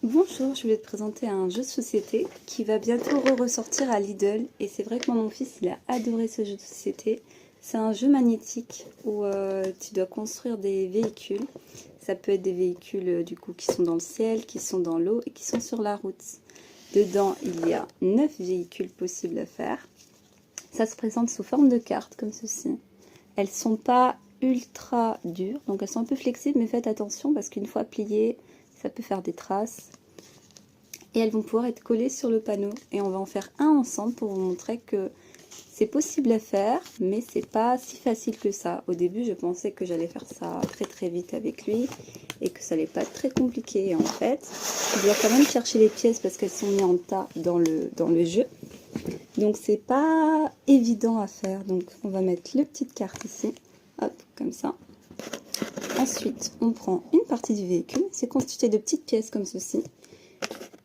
Bonjour, je voulais te présenter un jeu de société qui va bientôt ressortir à Lidl. Et c'est vrai que moi, mon fils, il a adoré ce jeu de société. C'est un jeu magnétique où tu dois construire des véhicules. Ça peut être des véhicules du coup qui sont dans le ciel, qui sont dans l'eau et qui sont sur la route. Dedans, il y a 9 véhicules possibles à faire. Ça se présente sous forme de cartes comme ceci. Elles sont pas ultra dures, donc elles sont un peu flexibles, mais faites attention parce qu'une fois pliées, ça peut faire des traces. Et elles vont pouvoir être collées sur le panneau. Et on va en faire un ensemble pour vous montrer que c'est possible à faire, mais c'est pas si facile que ça. Au début, je pensais que j'allais faire ça très très vite avec lui et que ça allait pas être très compliqué. Et en fait, je dois quand même chercher les pièces parce qu'elles sont mises en tas dans le jeu. Donc c'est pas évident à faire. Donc on va mettre le petite carte ici, hop, comme ça. Ensuite, on prend une partie du véhicule. C'est constitué de petites pièces comme ceci.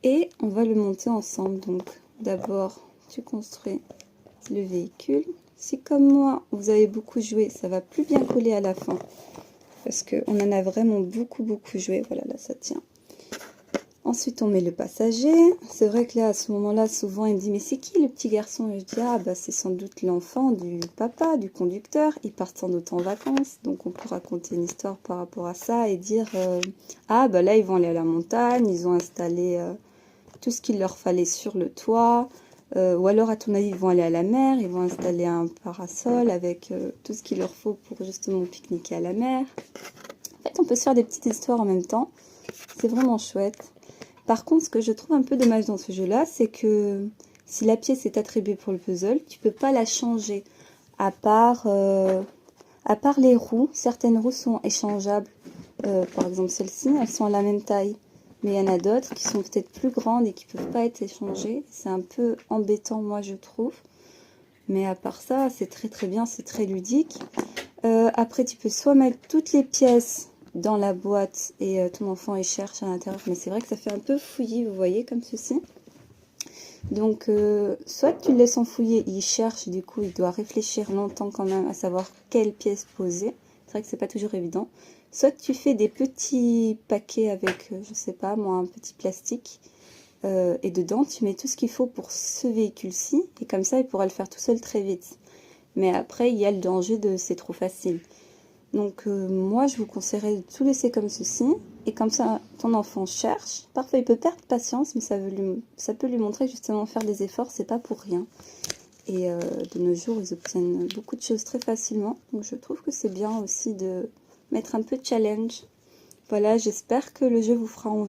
Et on va le monter ensemble. Donc d'abord, tu construis le véhicule. Si comme moi, vous avez beaucoup joué, ça va plus bien coller à la fin. Parce qu'on en a vraiment beaucoup joué. Voilà, là ça tient. Ensuite, on met le passager. C'est vrai que là, à ce moment-là, souvent, il me dit, mais c'est qui le petit garçon? Et je dis, ah, bah, c'est sans doute l'enfant du papa, du conducteur. Ils partent sans doute en vacances. Donc, on peut raconter une histoire par rapport à ça et dire, ah, bah là, ils vont aller à la montagne. Ils ont installé tout ce qu'il leur fallait sur le toit. Ou alors, à ton avis, ils vont aller à la mer. Ils vont installer un parasol avec tout ce qu'il leur faut pour justement pique-niquer à la mer. En fait, on peut se faire des petites histoires en même temps. C'est vraiment chouette. Par contre, ce que je trouve un peu dommage dans ce jeu-là, c'est que si la pièce est attribuée pour le puzzle, tu peux pas la changer. À part les roues, certaines roues sont échangeables. Par exemple, celles-ci, elles sont à la même taille. Mais il y en a d'autres qui sont peut-être plus grandes et qui peuvent pas être échangées. C'est un peu embêtant, moi, je trouve. Mais à part ça, c'est très bien, c'est très ludique. Après, tu peux soit mettre toutes les pièces dans la boîte et ton enfant il cherche à l'intérieur, mais c'est vrai que ça fait un peu fouillis, vous voyez, comme ceci. Donc soit tu le laisses enfouiller, il cherche, du coup il doit réfléchir longtemps quand même à savoir quelle pièce poser. C'est vrai que c'est pas toujours évident. Soit tu fais des petits paquets avec, je sais pas moi, un petit plastique, et dedans tu mets tout ce qu'il faut pour ce véhicule-ci, et comme ça il pourra le faire tout seul très vite. Mais après il y a le danger de c'est trop facile. Donc moi je vous conseillerais de tout laisser comme ceci. Et comme ça ton enfant cherche. Parfois il peut perdre patience, mais ça peut lui montrer que justement faire des efforts c'est pas pour rien. Et de nos jours ils obtiennent beaucoup de choses très facilement. Donc je trouve que c'est bien aussi de mettre un peu de challenge. Voilà, j'espère que le jeu vous fera envie.